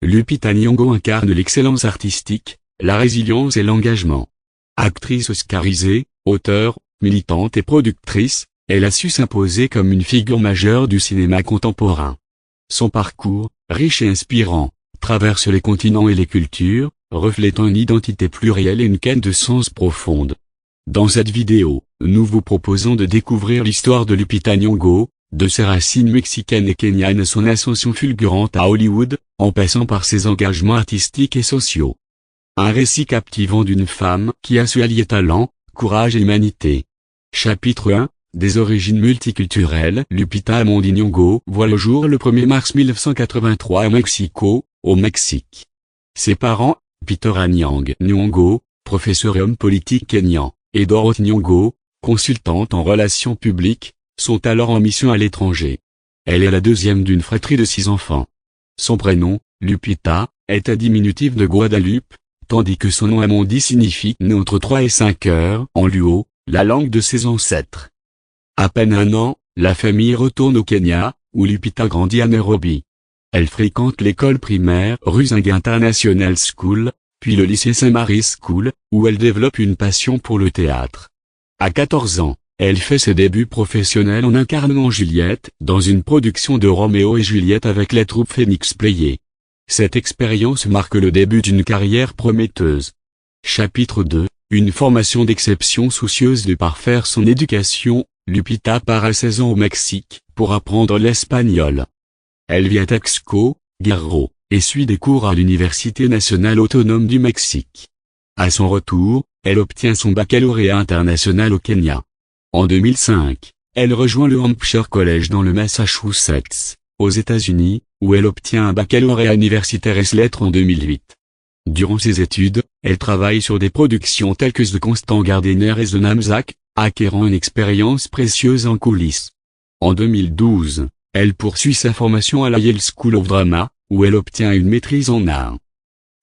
Lupita Nyong'o incarne l'excellence artistique, la résilience et l'engagement. Actrice oscarisée, auteure, militante et productrice, elle a su s'imposer comme une figure majeure du cinéma contemporain. Son parcours, riche et inspirant, traverse les continents et les cultures, reflétant une identité plurielle et une quête de sens profonde. Dans cette vidéo, nous vous proposons de découvrir l'histoire de Lupita Nyong'o, de ses racines mexicaines et kenyanes à son ascension fulgurante à Hollywood, en passant par ses engagements artistiques et sociaux. Un récit captivant d'une femme qui a su allier talent, courage et humanité. Chapitre 1, des origines multiculturelles. Lupita Amondi Nyong'o voit le jour le 1er mars 1983 à Mexico, au Mexique. Ses parents, Peter Anyang Nyong'o, professeur et homme politique kényan, et Dorothy Nyong'o, consultante en relations publiques, sont alors en mission à l'étranger. Elle est la deuxième d'une fratrie de 6 enfants. Son prénom, Lupita, est un diminutif de Guadalupe, tandis que son nom Amondi signifie « né entre 3 et 5 heures » en luo, la langue de ses ancêtres. À peine 1 an, la famille retourne au Kenya, où Lupita grandit à Nairobi. Elle fréquente l'école primaire Ruzinga International School, puis le lycée Saint Mary's School, où elle développe une passion pour le théâtre. À 14 ans, elle fait ses débuts professionnels en incarnant Juliette dans une production de Roméo et Juliette avec la troupe Phoenix Playé. Cette expérience marque le début d'une carrière prometteuse. Chapitre 2, une formation d'exception soucieuse de parfaire son éducation. Lupita part à 16 ans au Mexique pour apprendre l'espagnol. Elle vit à Texcoco, Guerrero, et suit des cours à l'Université nationale autonome du Mexique. À son retour, elle obtient son baccalauréat international au Kenya. En 2005, elle rejoint le Hampshire College dans le Massachusetts, aux États-Unis, où elle obtient un baccalauréat universitaire ès lettres en 2008. Durant ses études, elle travaille sur des productions telles que The Constant Gardener et The Namesake, acquérant une expérience précieuse en coulisses. En 2012, elle poursuit sa formation à la Yale School of Drama, où elle obtient une maîtrise en art.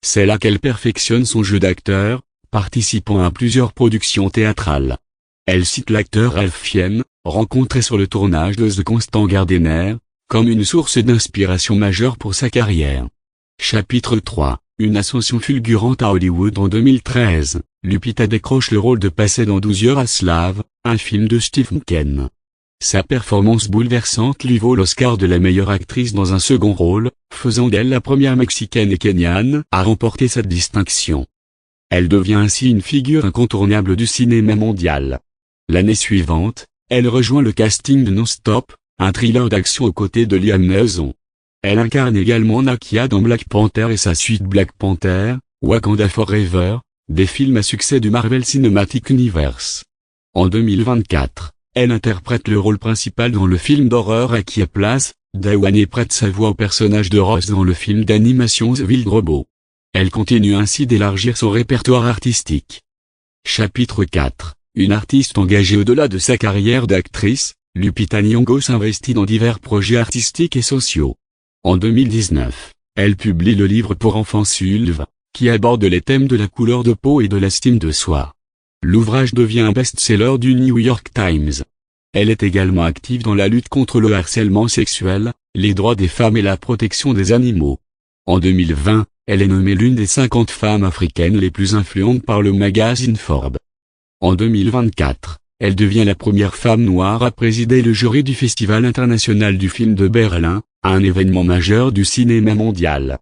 C'est là qu'elle perfectionne son jeu d'acteur, participant à plusieurs productions théâtrales. Elle cite l'acteur Ralph Fiennes, rencontré sur le tournage de The Constant Gardener, comme une source d'inspiration majeure pour sa carrière. Chapitre 3, une ascension fulgurante à Hollywood. En 2013, Lupita décroche le rôle de Passé dans 12 heures à Slave, un film de Steve McQueen. Sa performance bouleversante lui vaut l'Oscar de la meilleure actrice dans un second rôle, faisant d'elle la première mexicaine et kenyane à remporter cette distinction. Elle devient ainsi une figure incontournable du cinéma mondial. L'année suivante, elle rejoint le casting de Non-Stop, un thriller d'action aux côtés de Liam Neeson. Elle incarne également Nakia dans Black Panther et sa suite Black Panther, Wakanda Forever, des films à succès du Marvel Cinematic Universe. En 2024, elle interprète le rôle principal dans le film d'horreur A Quiet Place, Dawan et prête sa voix au personnage de Ross dans le film d'animation The Wild Robot. Elle continue ainsi d'élargir son répertoire artistique. Chapitre 4, une artiste engagée au-delà de sa carrière d'actrice, Lupita Nyong'o s'investit dans divers projets artistiques et sociaux. En 2019, elle publie le livre pour enfants Sulve, qui aborde les thèmes de la couleur de peau et de l'estime de soi. L'ouvrage devient un best-seller du New York Times. Elle est également active dans la lutte contre le harcèlement sexuel, les droits des femmes et la protection des animaux. En 2020, elle est nommée l'une des 50 femmes africaines les plus influentes par le magazine Forbes. En 2024, elle devient la première femme noire à présider le jury du Festival international du film de Berlin, un événement majeur du cinéma mondial.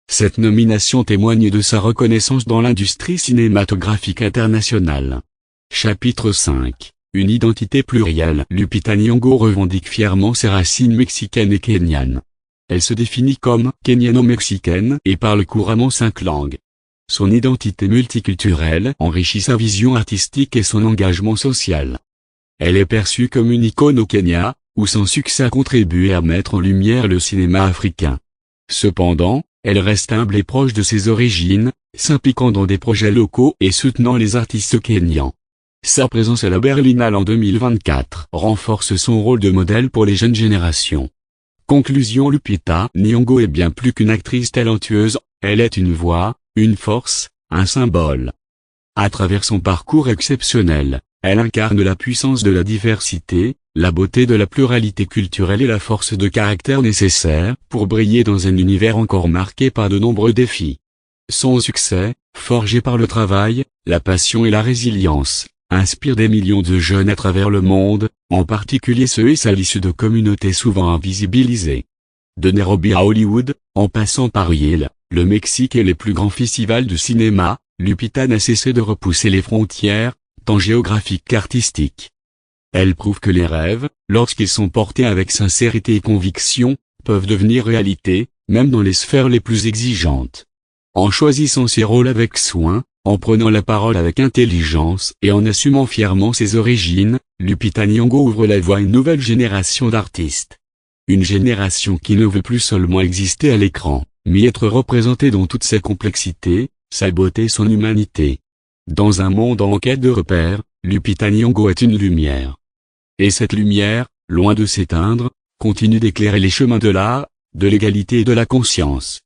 Cette nomination témoigne de sa reconnaissance dans l'industrie cinématographique internationale. Chapitre 5, une identité plurielle. Lupita Nyong'o revendique fièrement ses racines mexicaines et kenyanes. Elle se définit comme kenyano-mexicaine et parle couramment 5 langues. Son identité multiculturelle enrichit sa vision artistique et son engagement social. Elle est perçue comme une icône au Kenya, où son succès a contribué à mettre en lumière le cinéma africain. Cependant, elle reste humble et proche de ses origines, s'impliquant dans des projets locaux et soutenant les artistes kenyans. Sa présence à la Berlinale en 2024 renforce son rôle de modèle pour les jeunes générations. Conclusion. Lupita Nyong'o est bien plus qu'une actrice talentueuse, elle est une voix, une force, un symbole. À travers son parcours exceptionnel, elle incarne la puissance de la diversité, la beauté de la pluralité culturelle et la force de caractère nécessaire pour briller dans un univers encore marqué par de nombreux défis. Son succès, forgé par le travail, la passion et la résilience, inspire des millions de jeunes à travers le monde, en particulier ceux et celles issus de communautés souvent invisibilisées. De Nairobi à Hollywood, en passant par Yale, le Mexique et les plus grands festivals du cinéma, Lupita n'a cessé de repousser les frontières, tant géographiques qu'artistiques. Elle prouve que les rêves, lorsqu'ils sont portés avec sincérité et conviction, peuvent devenir réalité, même dans les sphères les plus exigeantes. En choisissant ses rôles avec soin, en prenant la parole avec intelligence et en assumant fièrement ses origines, Lupita Nyong'o ouvre la voie à une nouvelle génération d'artistes. Une génération qui ne veut plus seulement exister à l'écran, mais être représentée dans toute sa complexité, sa beauté et son humanité. Dans un monde en quête de repères, Lupita Nyong'o est une lumière. Et cette lumière, loin de s'éteindre, continue d'éclairer les chemins de l'art, de l'égalité et de la conscience.